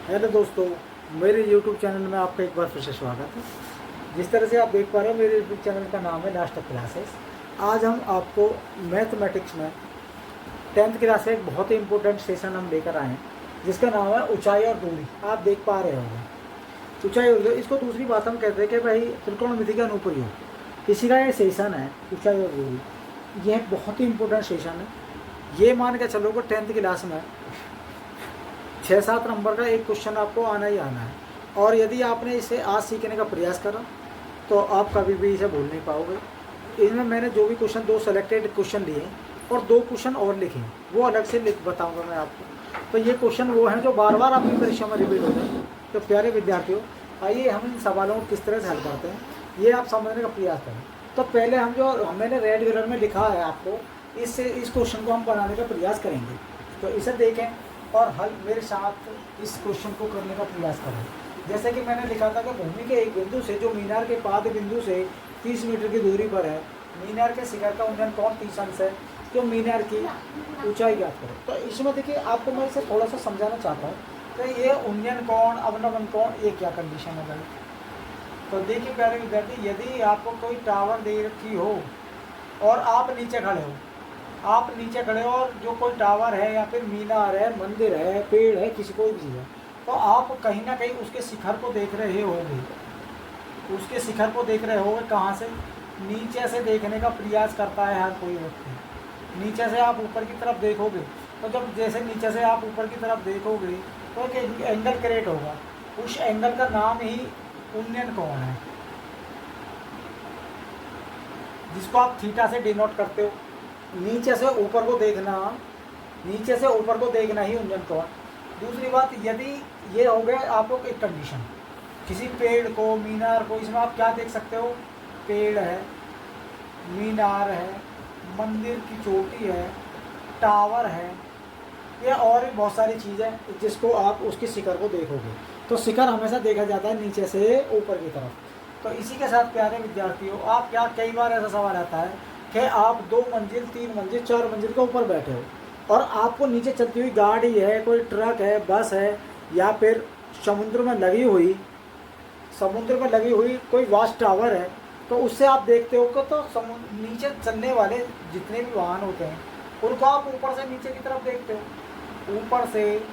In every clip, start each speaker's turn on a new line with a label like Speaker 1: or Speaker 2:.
Speaker 1: Hello दोस्तों, मेरे YouTube channel में आपका एक बार फिर से स्वागत है। जिस तरह से आप देख पा रहे हो, मेरे YouTube चैनल का नाम है लास्ट क्लासेस। आज हम आपको मैथमेटिक्स में 10th क्लास का एक बहुत ही इंपॉर्टेंट सेशन हम लेकर आए हैं, जिसका नाम है ऊंचाई और दूरी। आप देख पा रहे होंगे ऊंचाई और दूरी। इसको दूसरी बात हम कहते हैं कि भाई त्रिकोणमिति का अनुप्रयोग। इसी का ये सेशन है ऊंचाई और दूरी। यह बहुत ही इंपॉर्टेंट सेशन है। ये मान के चलो कि 10th क्लास में 6-7 नंबर का एक क्वेश्चन आपको आना ही आना है। और यदि आपने इसे आज सीखने का प्रयास करा तो आप कभी भी इसे भूल नहीं पाओगे। इसमें मैंने जो भी क्वेश्चन 2 सेलेक्टेड क्वेश्चन लिए और 2 क्वेश्चन और लिखे, वो अलग से लिख बताऊंगा मैं आपको। तो ये क्वेश्चन वो हैं जो बार बार आपकी परीक्षा में रिपीट होते हैं। तो प्यारे विद्यार्थियों, आइए हम इन सवालों को किस तरह से हल करते हैं ये आप समझने का प्रयास करें। तो पहले मैंने रेड कलर में लिखा है आपको, इस क्वेश्चन को हम बनाने का प्रयास करेंगे। तो इसे देखें और हल मेरे साथ इस क्वेश्चन को करने का प्रयास करें। जैसे कि मैंने लिखा था कि भूमि के एक बिंदु से जो मीनार के पाद बिंदु से 30 मीटर की दूरी पर है, मीनार के शिखर का उन्नयन कोण 30 अंश है, जो मीनार की ऊंचाई ज्ञात करो। तो इसमें देखिए, आपको मैं इसे थोड़ा सा समझाना चाहता हूँ कि ये उन्नयन कोण, अवनमन कोण, ये क्या कंडीशन है भाई। तो देखिए प्यारे विद्यार्थी, यदि आपको कोई टावर दे रखी हो और आप नीचे खड़े हो और जो कोई टावर है या फिर मीनार है, मंदिर है, पेड़ है, किसी कोई भी चीज़ है, तो आप कहीं ना कहीं उसके शिखर को देख रहे होंगे। उसके शिखर को देख रहे होंगे कहाँ से? नीचे से देखने का प्रयास करता है हर कोई व्यक्ति। नीचे से आप ऊपर की तरफ देखोगे, तो जब जैसे नीचे से आप ऊपर की तरफ देखोगे तो एक एंगल क्रिएट होगा। उस एंगल का नाम ही उन्नयन कोण है, जिसको आप थीटा से डिनोट करते हो। नीचे से ऊपर को देखना ही उन्नयन कोण। दूसरी बात, यदि ये हो गया आपको एक कंडीशन, किसी पेड़ को, मीनार को, इसमें आप क्या देख सकते हो? पेड़ है, मीनार है, मंदिर की चोटी है, टावर है, ये और भी बहुत सारी चीज़ें जिसको आप उसके शिखर को देखोगे। तो शिखर हमेशा देखा जाता है नीचे से ऊपर की तरफ। तो इसी के साथ प्यारे विद्यार्थियों, आप क्या, कई बार ऐसा सवाल आता है कि आप 2 मंजिल, 3 मंजिल, 4 मंजिल के ऊपर बैठे हो और आपको नीचे चलती हुई गाड़ी है, कोई ट्रक है, बस है, या फिर समुद्र में लगी हुई कोई वास्ट टावर है, तो उससे आप देखते हो कि तो नीचे चलने वाले जितने भी वाहन होते हैं उनको आप ऊपर से नीचे की तरफ देखते हो। ऊपर से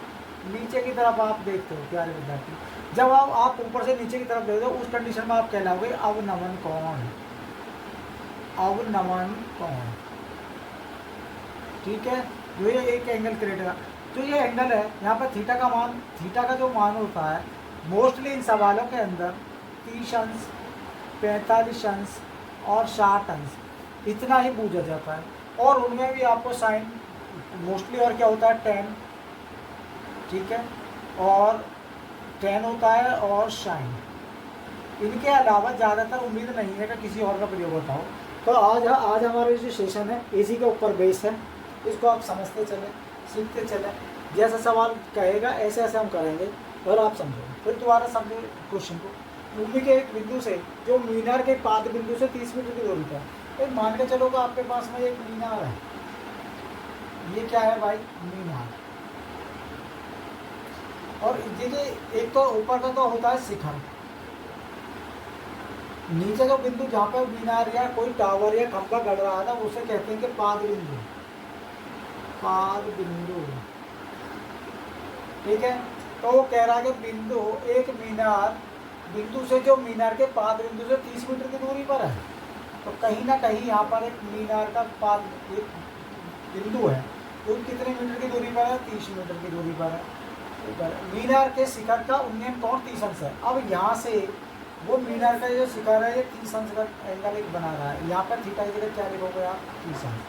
Speaker 1: नीचे की तरफ आप देखते हो प्यारे विद्यार्थी। जब आप ऊपर से नीचे की तरफ देखते हो, उस कंडीशन में आप कहलाओगे अवनमन कोण। ठीक है, जो ये एक एंगल क्रिएट है, जो ये एंगल है यहाँ पर थीटा का जो मान होता है, मोस्टली इन सवालों के अंदर 30 अंश, 45 अंश और 60 अंश इतना ही पूछा जाता है। और उनमें भी आपको साइन मोस्टली और क्या होता है, tan, ठीक है, और tan होता है और साइन। इनके अलावा ज़्यादातर उम्मीद नहीं है कि किसी और का प्रयोग होता हो। तो आज हमारा जो सेशन है इसी के ऊपर बेस है। इसको आप समझते चलें, सीखते चलें। जैसा सवाल कहेगा ऐसे ऐसे हम करेंगे और आप समझोगे। फिर दोबारा समझो क्वेश्चन को। भूमि के एक बिंदु से जो मीनार के पाद बिंदु से 30 मीटर की दूरी पर, तो मान के चलो कि आपके पास में एक मीनार है। ये क्या है भाई? मीनार। और देखिए, एक तो ऊपर का तो होता है शिखर, नीचे जो बिंदु जहाँ पर मीनार या कोई टावर या खंभा गड़ रहा है ना, उसे कहते हैं कि पाद बिंदु। ठीक है, तो वो कह रहा है कि बिंदु, एक मीनार बिंदु से जो मीनार के पाद बिंदु से 30 मीटर की दूरी पर है। तो कहीं ना कहीं यहाँ पर एक मीनार का पाद एक बिंदु है, जो कितने मीटर की दूरी पर है? 30 मीटर की दूरी पर है। मीनार के शिखर का उन्नयन कोण 30 अंश है। अब यहाँ से वो मीनार का जो शिखर है, ये 30 अंश का एंगल एक बना रहा है। यहाँ पर थीटा की जगह क्या लिखोगे आप? 30 अंश।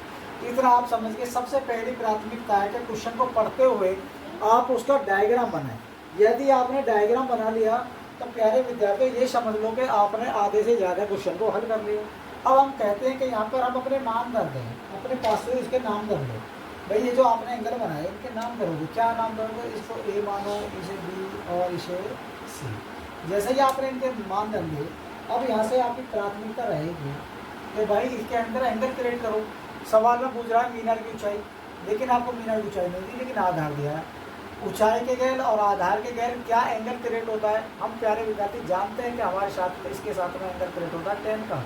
Speaker 1: इतना आप समझ के सबसे पहली प्राथमिकता है कि क्वेश्चन को पढ़ते हुए आप उसका डायग्राम बनाएं। यदि आपने डायग्राम बना लिया तो प्यारे विद्यार्थी ये समझ लो कि आपने आधे से ज़्यादा क्वेश्चन को हल कर लिया। अब हम कहते हैं कि यहाँ पर हम अपने नाम कर दें, अपने पास से इसके नाम कर दो। भाई ये जो आपने एंगल बनाए इनके नाम करोगे, क्या नाम करोगे? इसको ए मानो, इसे बी और इसे सी। जैसे ही आपने इनके मान डाल लिए, अब यहाँ से आपकी प्राथमिकता रहेगी कि भाई इसके अंदर एंगल क्रिएट करो। सवाल में पूछ रहा है मीनार की ऊंचाई, लेकिन आपको मीनार की ऊंचाई नहीं दी, लेकिन आधार दिया है। ऊंचाई के गैल और आधार के गैल क्या एंगल क्रिएट होता है। हम प्यारे विद्यार्थी जानते हैं कि हमारे साथ इसके साथ में एंगल क्रिएट होता है टेन का,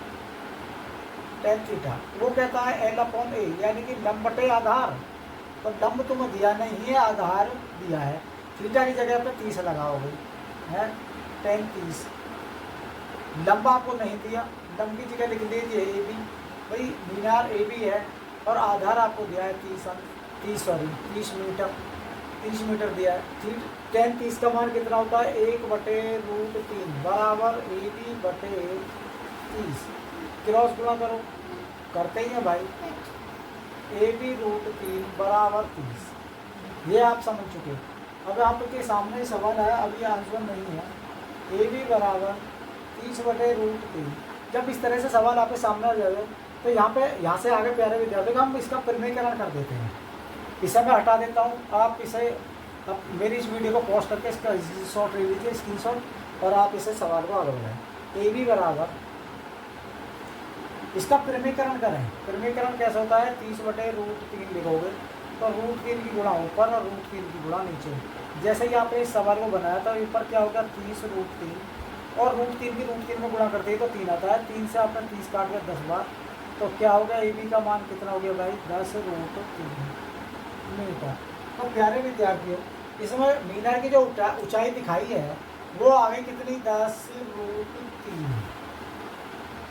Speaker 1: टेन थीटा। वो कहता है एल अपॉन ए, यानी कि लंब बटे आधार। तो लंब तुम्हें दिया नहीं है, आधार दिया है। थीटा की जगह पे 30 लगाओगे, है टेन 30। लंबा आपको नहीं दिया, लंब की जगह लिख लीजिए ए बी। भाई मीनार ए बी है और आधार आपको दिया है 30 मीटर, 30 मीटर दिया है। टेन 30 का मान कितना होता है 1/√3 बराबर ए बी बटे 30। क्रॉस गुणा करो, करते ही हैं भाई। ए बी √3 बराबर 30, ये आप समझ चुके। अब आपके सामने सवाल आया, अभी आंसर नहीं है। ए बी बराबर 30/√3। जब इस तरह से सवाल आपके सामने आ जाए तो यहाँ से आगे प्यारे विद्यार्थी का हम इसका प्रमेयकरण कर देते हैं। इसे मैं हटा देता हूँ, आप इसे अब मेरी इस वीडियो को पॉज करके इसका शॉट ले लीजिए, स्क्रीनशॉट, और आप इसे सवाल को आगे बढ़ाएं। ए बी बराबर, इसका प्रमेयकरण करें। प्रमेयकरण कैसे होता है 30/√3 लिखोगे तो √3 की गुणा ऊपर और √3 की गुणा नीचे। जैसे ही आपने इस सवाल को बनाया था ऊपर क्या होगा 30√3 और √3 की √3 में गुणा करते ही तो 3 आता है। 3 से आपने 30 काट दिया 10 बार, तो क्या होगा ए बी का मान कितना हो गया भाई 10√3 मीटर। तो प्यारे विद्यार्थियों, इसमें मीनार की जो ऊंचाई दिखाई है वो आ गई कितनी 10√3।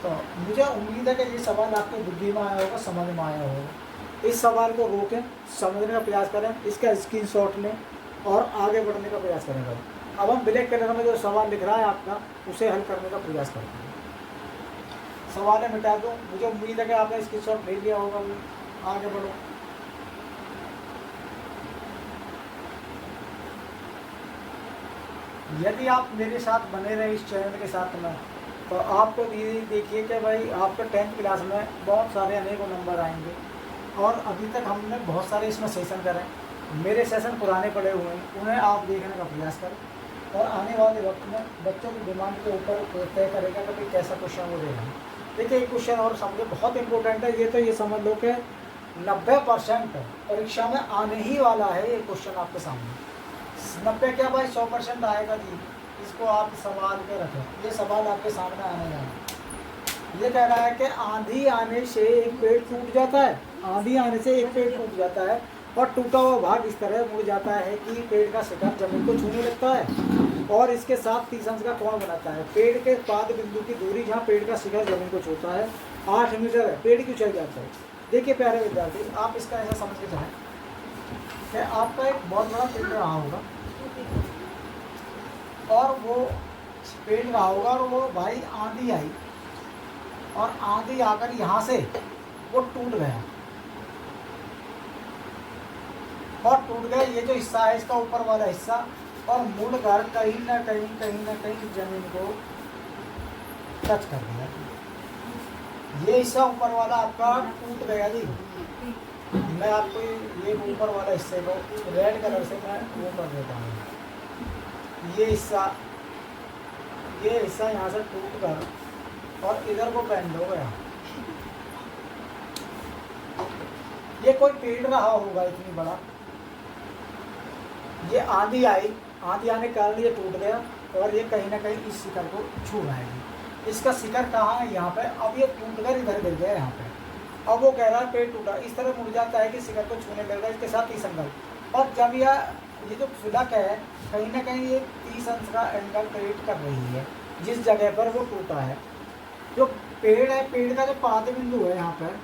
Speaker 1: तो मुझे उम्मीद है कि ये सवाल आपकी बुद्धि में आया होगा, समझ में आया होगा। इस सवाल को रोकें, समझने का प्रयास करें, इसका स्क्रीनशॉट लें और आगे बढ़ने का प्रयास करें भाई। अब हम ब्लैक कलर में जो सवाल लिख रहा है आपका, उसे हल करने का प्रयास करते हैं। सवाल मिटा दूँ, मुझे उम्मीद है कि आपने स्क्रीनशॉट ले लिया होगा। आगे बढ़ो। यदि आप मेरे साथ बने रहे इस चैनल के साथ में, तो आपको देखिए कि भाई आपके 10th क्लास में बहुत सारे अनेकों नंबर आएंगे। और अभी तक हमने बहुत सारे इसमें सेशन करे, मेरे सेशन पुराने पड़े हुए हैं, उन्हें आप देखने का प्रयास करें और आने वाले वक्त में बच्चों की डिमांड के ऊपर तय करेगा कि भाई कैसा क्वेश्चन वो देना है। देखिए एक क्वेश्चन और समझे, बहुत इंपॉर्टेंट है ये, तो ये समझ लो कि 90% परीक्षा में आने ही वाला है ये क्वेश्चन आपके सामने। 90 क्या भाई 100% आएगा जी। इसको आप संभाल के रखें, ये सवाल आपके सामने आने वाला। ये कह रहा है कि आंधी आने से एक पेड़ टूट जाता है, आंधी आने से एक पेड़ टूट जाता है और टूटा हुआ भाग इस तरह मुड़ जाता है कि पेड़ का शिखर जमीन को छूने लगता है और इसके साथ 30 अंश का कोण बनाता है। पेड़ के पाद बिंदु की दूरी जहाँ पेड़ का शिखर जमीन को छूता है 8 मीटर है। पेड़ की ऊंचाई जाता है। देखिए प्यारे विद्यार्थी, आप इसका ऐसा समझ के चाहें कि आपका एक बहुत बड़ा पेड़ रहा होगा और वो पेड़ रहा होगा और वो भाई आंधी आई और आंधी आकर यहाँ से वो टूट गया और टूट गया ये जो हिस्सा है इसका ऊपर वाला हिस्सा, और मुड़ कर कहीं ना कहीं जमीन को टच कर दिया। ये हिस्सा ऊपर वाला आपका टूट गया जी। मैं आपको ये ऊपर वाला हिस्से को रेड कलर से मैं वो कर देता हूँ। ये हिस्सा यहाँ से टूट कर और इधर को बेंड हो गया। ये कोई पेड़ रहा होगा इतनी बड़ा, ये आंधी आई, आंधी आने के कारण ये टूट गया और ये कहीं ना कहीं इस शिखर को छू रहा है। इसका शिखर कहाँ है यहाँ पे, अब ये टूट कर इधर गिर गया यहाँ पे। अब वो कह रहा है पेड़ टूटा, इस तरह मुड़ जाता है कि शिखर को छूने लग रहा है, इसके साथ 30 अंश। और जब ये जो फुलक है कहीं ना कहीं ये 30 अंश का एंगल क्रिएट कर रही है जिस जगह पर वो टूटा है। जो पेड़ है, पेड़ का जो पाद बिंदु है यहाँ पर,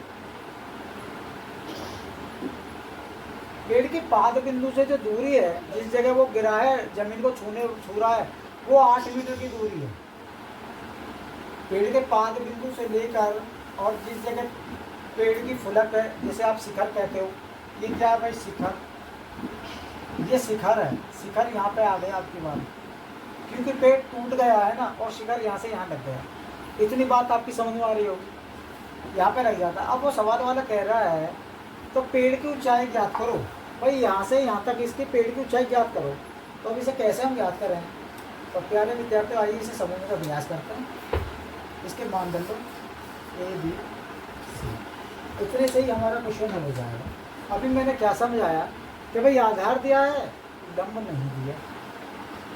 Speaker 1: पेड़ की पाद बिंदु से जो दूरी है जिस जगह वो गिरा है जमीन को छू रहा है वो 8 मीटर की दूरी है। पेड़ के पाद बिंदु से लेकर और जिस जगह पेड़ की फुलक है जिसे आप शिखर कहते हो, ये क्या है भाई शिखर, ये शिखर है। शिखर यहाँ पे आ गया आपकी बात, क्योंकि पेड़ टूट गया है ना और शिखर यहाँ से यहाँ लग गया। इतनी बात आपकी समझ में आ रही होगी, यहाँ पे लग जाता। अब वो सवाल वाला कह रहा है तो पेड़ की ऊंचाई ज्ञात करो। भाई यहाँ से यहाँ तक इसके पेड़ की ऊंचाई ज्ञात करो। तो अब इसे कैसे हम ज्ञात करें? तो प्यारे विद्यार्थी आइए इसे समझने का प्रयास करते हैं। इसके मानदंडों ए बी सी, इतने से ही हमारा क्वेश्चन हल हो जाएगा। अभी मैंने क्या समझाया कि भाई आधार दिया है, लंब नहीं दिया।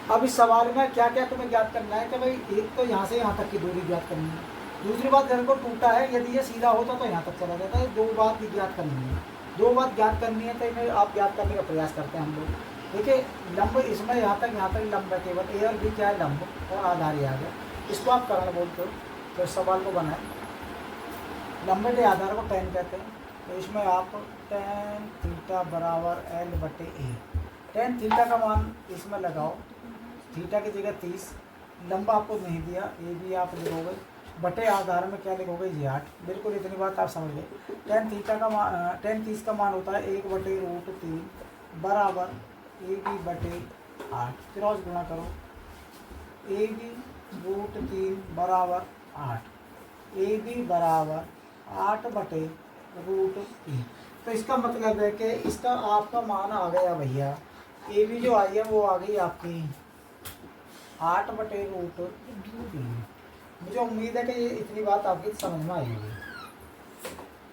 Speaker 1: अब इस सवाल में क्या क्या तुम्हें ज्ञात करना है कि भाई एक तो यहाँ से यहाँ तक की दूरी ज्ञात करनी है, दूसरी बात घर को टूटा है, यदि ये सीधा होता तो यहाँ तक चला जाता है। दो बात ज्ञात करनी है, दो बात ज्ञात करनी है, तो इन्हें आप ज्ञात करने का प्रयास करते हैं हम लोग। देखिए लंब इसमें यहाँ तक लंब है, केवल ए और बी क्या है लंब, और आधार ही आ गया, इसको आप करण बोलते हो। तो सवाल को बनाए, लंबे के आधार को tan कहते हैं, तो इसमें आप tan थीटा बराबर L/A, tan थीटा का मान इसमें लगाओ, थीटा की जगह 30, लंबा आपको नहीं दिया, ये भी आप लिखोगे, बटे आधार में क्या लिखोगे ये 8, बिल्कुल इतनी बात आप समझ गए। tan थीटा का मान, tan 30 का मान होता है 1/√3 बराबर AB/8, क्रॉस गुणा करो, AB√3 बराबर 8, AB बराबर 8/√3। तो इसका मतलब है कि इसका आपका मान आ गया भैया, AB जो आई है वो आ गई आपकी 8/√3। मुझे उम्मीद है कि ये इतनी बात आपकी समझ में आई होगी।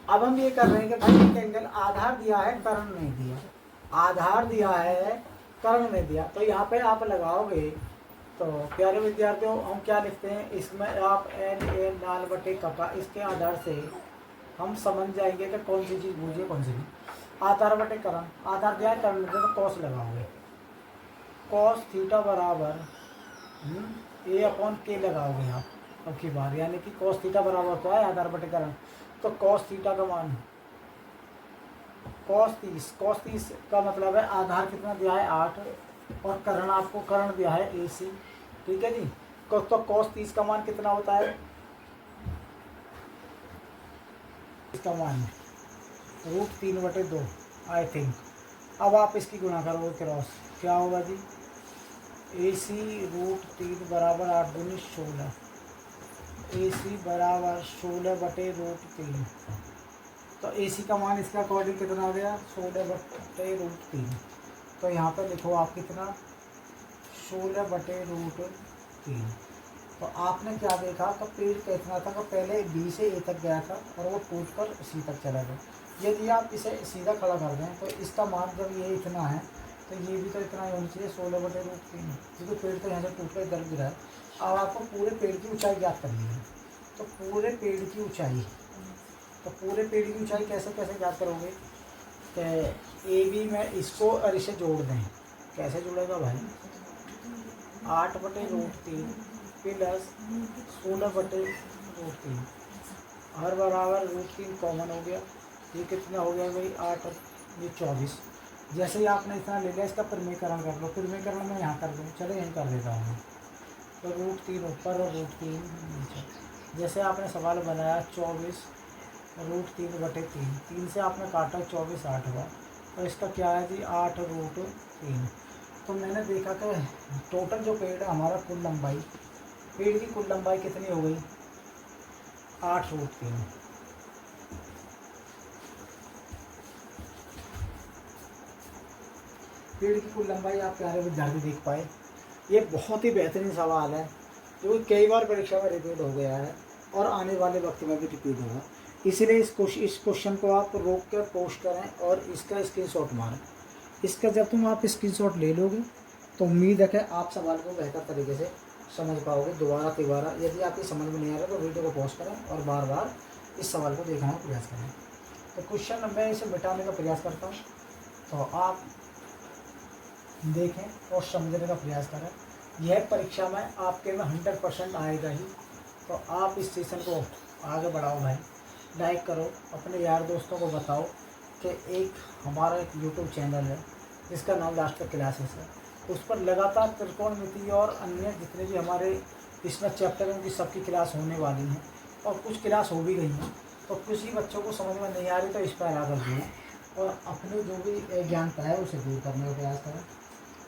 Speaker 1: अब हम ये कर रहे हैं कि भाई एक एंगल आधार दिया है, कर्ण नहीं दिया, आधार दिया है, कर्ण नहीं दिया, तो यहाँ पे आप लगाओगे। तो प्यारे विद्यार्थियों हम क्या लिखते हैं, इसमें आप N लाल/K, इसके आधार से हम समझ जाएंगे कि कौन सी चीज़ बूझे कौन सी नहीं। आधार/कर्ण, आधार दिया है, कर्ण दिया, तो कॉस लगाओगे, कॉस थीटा बराबर A/K लगाओगे आप अब की बार, यानी कि कॉस थीटा बराबर क्या है आधार/कर्ण, तो कॉस थीटा का मान कॉस 30 का मतलब है आधार कितना दिया है 8, और कर्ण आपको कर्ण दिया है AC, ठीक है जी। तो कॉस 30 का मान कितना होता है, इसका मान √3/2 आई थिंक। अब आप इसकी गुणा करोगे क्रॉस, क्या होगा जी, AC √3 बराबर 8 × 16, AC बराबर 16/√3, तो AC का मान इसका अकॉर्डिंग कितना हो गया 16/√3। तो यहाँ पर लिखो आप कितना 16/√3। तो आपने क्या देखा कि पेड़ कितना था कि पहले B से A तक गया था और वो टूट कर C तक चला गया। यदि आप इसे सीधा खड़ा कर दें तो इसका मान जब ये इतना है तो ये भी तो इतना ही होना चाहिए 16/√3, क्योंकि पेड़ तो यहाँ से टूट कर इधर गिरा है। अब आपको पूरे पेड़ की ऊंचाई ज्ञात करनी है, तो पूरे पेड़ की ऊंचाई, तो पूरे पेड़ की ऊंचाई कैसे कैसे ज्ञात करोगे, तो AB में इसको और इसे जोड़ दें, कैसे जुड़ेगा भाई 8/√3 प्लस 16/√3, हर बराबर √3 कॉमन हो गया, ये कितना हो गया भाई 8 और ये 24। जैसे ही आपने इतना ले लिया, इसका परिमेयकरण कर लो, परिमेयकरण में यहाँ कर दूँ, चलो यहीं कर देता हूँ, तो √3 ऊपर और √3 नीचे। जैसे आपने सवाल बनाया 24√3/3, 3 से आपने काटा 24 8 हुआ, तो इसका क्या है जी 8√3। तो मैंने देखा कि टोटल जो पेड़ है हमारा कुल लंबाई, पेड़ की कुल लंबाई कितनी हो गई 8√3। पेड़ की कुल लंबाई आप प्यारे विद्यार्थी देख पाए। ये बहुत ही बेहतरीन सवाल है जो कई बार परीक्षा में रिपीट हो गया है और आने वाले वक्त में भी रिपीट होगा, इसलिए इस क्वेश्चन को आप रोक कर पोस्ट करें और इसका स्क्रीनशॉट मारें। इसका जब तुम आप स्क्रीनशॉट ले लोगे तो उम्मीद है कि आप सवाल को बेहतर तरीके से समझ पाओगे दोबारा। यदि आपकी समझ में नहीं आ रहा तो वीडियो को पॉज करें और बार बार इस सवाल को देखने का प्रयास करें। तो क्वेश्चन मैं इसे मिटाने का प्रयास करता हूँ, तो आप देखें और समझने का प्रयास करें। यह परीक्षा में आपके में 100% आएगा ही, तो आप इस सेशन को आगे बढ़ाओ भाई, लाइक करो, अपने यार दोस्तों को बताओ कि एक हमारा एक यूट्यूब चैनल है जिसका नाम लास्ट तक क्लासेस है, उस पर लगातार त्रिकोणमिति और अन्य जितने भी हमारे इसमें चैप्टर हैं उनकी सबकी क्लास होने वाली हैं और कुछ क्लास हो भी गई हैं। तो कुछ ही बच्चों को समझ में नहीं आ रही तो इस पर आकर जुड़ें और अपने जो भी ज्ञानता है उसे दूर करने का प्रयास करें।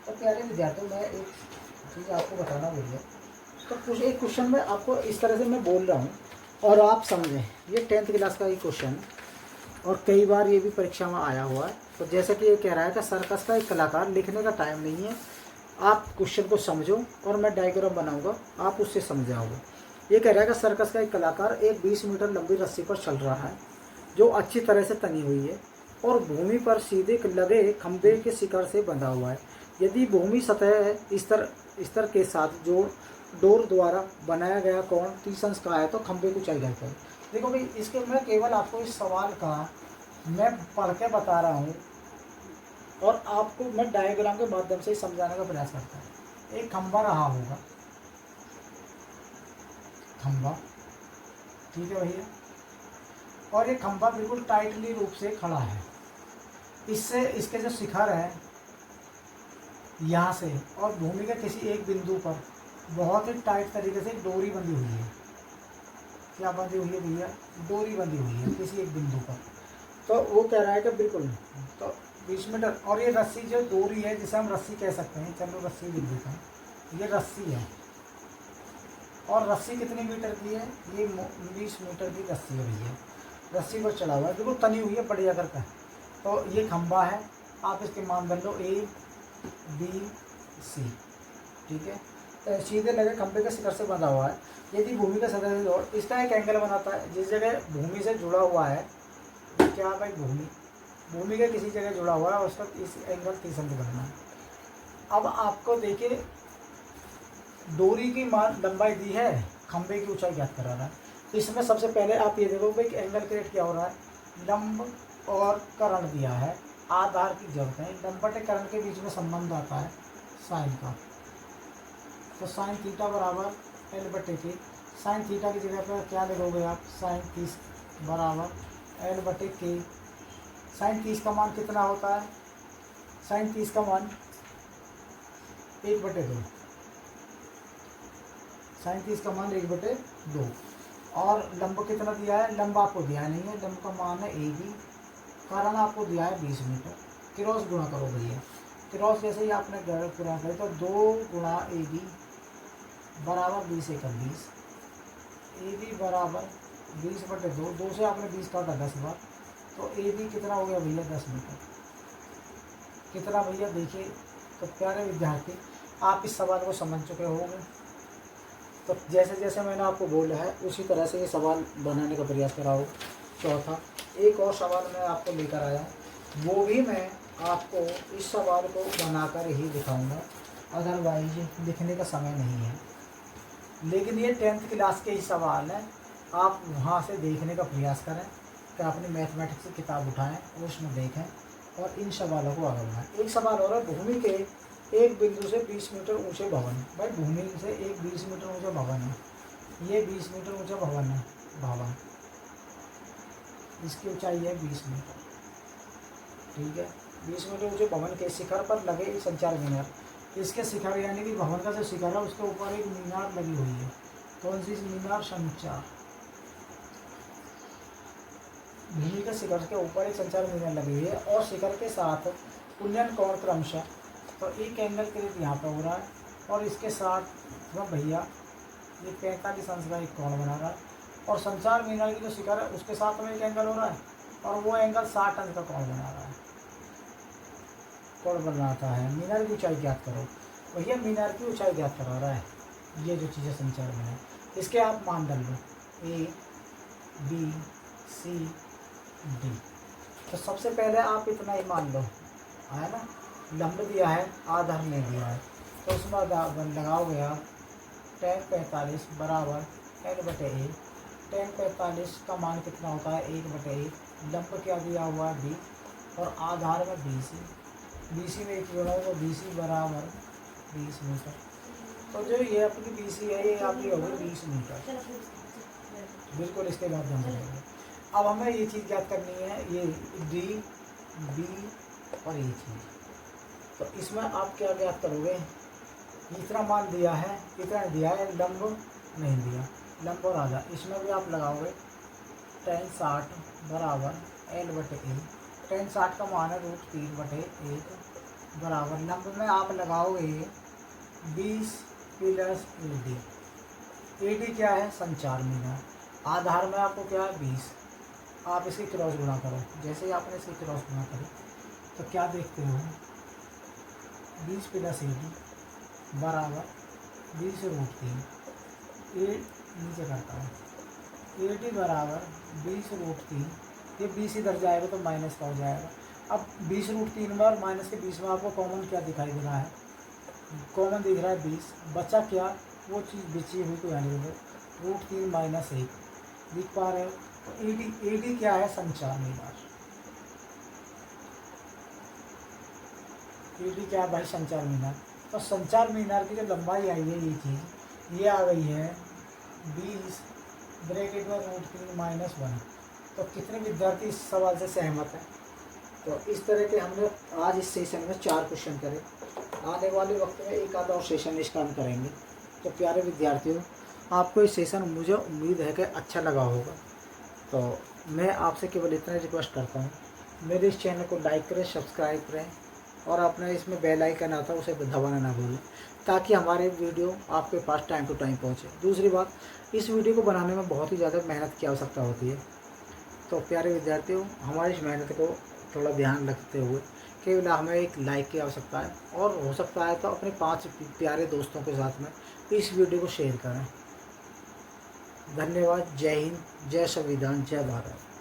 Speaker 1: तो प्यारे विद्यार्थियों, मैं एक चीज़ आपको बताना भूल गया, तो कुछ एक क्वेश्चन में आपको इस तरह से मैं बोल रहा हूँ और आप समझें। ये 10th क्लास का ही क्वेश्चन है और कई बार ये भी परीक्षा में आया हुआ है। तो जैसे कि ये कह रहा है कि सर्कस का एक कलाकार, लिखने का टाइम नहीं है, आप क्वेश्चन को समझो और मैं डायग्राम बनाऊंगा, आप उससे समझ जाओगे। ये कह रहा है कि सर्कस का एक कलाकार एक 20 मीटर लंबी रस्सी पर चल रहा है जो अच्छी तरह से तनी हुई है और भूमि पर सीधे लगे खंभे के शिखर से बंधा हुआ है। यदि भूमि सतह स्तर के साथ जोड़ डोर द्वारा बनाया गया कोण 30 अंश का है तो खंभे की ऊंचाई क्या है। देखो भाई, इसके मैं केवल आपको इस सवाल का मैं पढ़ के बता रहा हूँ और आपको मैं डायग्राम के माध्यम से समझाने का प्रयास करता हूँ। एक खंभा रहा होगा, खंभा, ठीक है भैया, और ये खंभा बिल्कुल टाइटली रूप से खड़ा है। इससे इसके जो शिखर है यहाँ से और भूमि के किसी एक बिंदु पर बहुत ही टाइट तरीके से डोरी बंधी हुई है। क्या बंधी हुई है भैया? डोरी बंधी हुई है किसी एक बिंदु पर। तो वो कह रहा है कि बिल्कुल तो 20 मीटर, और ये रस्सी जो डोरी है जिसे हम रस्सी कह सकते हैं, चलो रस्सी लिख देते हैं, ये रस्सी है। और रस्सी कितनी मीटर की है? ये 20 मीटर की रस्सी है भैया। रस्सी पर चढ़ा हुआ है, बिल्कुल तनी हुई है बढ़िया करके। तो ये खंभा है, आप इसके मानदंड लो ABC, ठीक है। तो सीधे लगे खंभे के शिखर से बंधा हुआ है। यदि भूमि का सतह से जोड़ इसका एक एंगल बनाता है, जिस जगह भूमि से जुड़ा हुआ है, क्या भाई, भूमि के किसी जगह जुड़ा हुआ है उसका इस एंगल 30 अंश बनना है। अब आपको देखिए डोरी की मान लंबाई दी है, खंभे की ऊंचाई ज्ञात करा रहा है। तो इसमें सबसे पहले आप ये देखो भाई एंगल क्रिएट क्या हो रहा है, लंब और कर्ण दिया है, आधार की जरूरत है। लंब बटे कर्ण के बीच में संबंध आता है साइन का, तो साइन थीटा बराबर L बटे के। साइन थीटा की जगह पर क्या लिखोगे आप, साइन 30 बराबर L बटे के। साइन 30 का मान कितना होता है? साइन 30 का मान 1/2। साइन 30 का मान 1/2। और लंब कितना दिया है? लंब आपको दिया नहीं है, लंब का मान है AB। कारण आपको दिया है 20 मीटर। क्रॉस गुणा करो भैया, क्रॉस जैसे ही आपने गुणा करे तो 2 गुणा AB बराबर 20 एकम 20। AB बराबर 20/2, 2 से आपने 20 काटा 10 बार, तो AB कितना हो गया भैया? 10 मीटर। कितना भैया? देखिए तो प्यारे विद्यार्थी, आप इस सवाल को समझ चुके होंगे। तो जैसे जैसे मैंने आपको बोला है उसी तरह से ये सवाल बनाने का प्रयास कराओ। चौथा एक और सवाल मैं आपको लेकर आया, वो भी मैं आपको इस सवाल को बनाकर ही दिखाऊंगा, अदरवाइज लिखने का समय नहीं है। लेकिन ये 10th क्लास के ही सवाल हैं, आप वहाँ से देखने का प्रयास करें कि अपनी मैथमेटिक्स की किताब उठाएं और उसमें देखें और इन सवालों को आगे बढ़ाएं। एक सवाल और है, भूमि के एक बिंदु से 20 मीटर ऊंचे भवन। भाई भूमि से एक 20 मीटर ऊंचा भवन है, ये 20 मीटर ऊंचा भवन है, भवन इसकी ऊंचाई है 20 मीटर, ठीक है। 20 मीटर ऊंचे भवन के शिखर पर लगे संचार मीनार। इसके शिखर यानी कि भवन का जो शिखर है उसके ऊपर एक मीनार लगी हुई है। कौन सी मीनार? संचार। भूमि के शिखर के ऊपर एक संचार मीनार लगी हुई है और शिखर के साथ उन्नयन कोण क्रमशः, तो एक एंगल क्रिएट यहाँ पर हो रहा है और इसके साथ वह भैया ये 45 अंश का एक कोण बना रहा है, और संचार मीनार की जो शिखर है उसके साथ में एक एंगल हो रहा है और वो एंगल 60 अंश का कोण बना रहा है, कोण बनाता है। मीनार की ऊंचाई ज्ञात करो। भैया मीनार की ऊंचाई ज्ञात करा रहा है, ये जो चीज़ें संचार में है इसके आप मानदंड लो ABCD। तो सबसे पहले आप इतना ही मान लो, है ना, लंब दिया है, आधार नहीं दिया है, तो उसमें लगाओगे आप tan 45 बराबर L/A। tan 45 का मान कितना होता है? 1/1। लंब क्या दिया हुआ है? B, और आधार में BC में एक जोड़ा तो BC बराबर 20 मीटर। तो जो ये अपनी BC है ये आपकी होगी 20 मीटर, बिल्कुल इसके बाद ध्यान रखिएगा। अब हमें ये चीज़ ज्ञात करनी है, ये D, B और ये चीज़। तो इसमें आप क्या ज्ञात करोगे? इतना मान दिया है, इतना दिया है, लंब नहीं दिया, लंब और आधा, इसमें भी आप लगाओगे tan 60 बराबर L/A। tan 60 का मान है √3/1 बराबर, लंब में आप लगाओगे 20 प्लस AD क्या है? संचार मीनार। आधार में आपको क्या है? 20। आप इसकी क्रॉस गुणा करो, जैसे ही आपने इसकी क्रॉस गुणा करी तो क्या देखते हो? 20 प्लस AD बराबर 20√3। ए नीचे करता है, AD बराबर 20√3। ये 20 इधर जाएगा तो माइनस का हो जाएगा, अब 20√3 बार माइनस के 20 में आपको कॉमन क्या दिखाई दे रहा है? कॉमन दिख रहा है 20। बचा क्या? वो चीज़ बची हुई को यानी √3 माइनस 1 लिख पा रहे हो। तो एडी क्या है? संचार मीनार। एडी क्या है भाई? संचार मीनार। तो संचार मीनार की जो लंबाई आई है, ये चीज़ ये आ गई है 20 ब्रैकेट में √3 माइनस 1। तो कितने विद्यार्थी इस सवाल से सहमत हैं? तो इस तरह के हमने आज इस सेशन में 4 क्वेश्चन करे। आने वाले वक्त में एक आधा और सेशन इस काम करेंगे। तो प्यारे विद्यार्थियों, आपको इस सेशन मुझे उम्मीद है कि अच्छा लगा होगा। तो मैं आपसे केवल इतना रिक्वेस्ट करता हूँ, मेरे इस चैनल को लाइक करें, सब्सक्राइब करें और अपने इसमें बेल आइकन आता है उसे दबाना ना भूलें, ताकि हमारे वीडियो आपके पास टाइम टू टाइम पहुँचे। दूसरी बात, इस वीडियो को बनाने में बहुत ही ज़्यादा मेहनत की आवश्यकता होती है। तो प्यारे विद्यार्थियों, हमारी इस मेहनत को थोड़ा ध्यान रखते हुए केवल हमें एक लाइक की आवश्यकता है, और हो सकता है तो अपने 5 प्यारे दोस्तों के साथ में इस वीडियो को शेयर करें। धन्यवाद। जय हिंद, जय संविधान, जय भारत।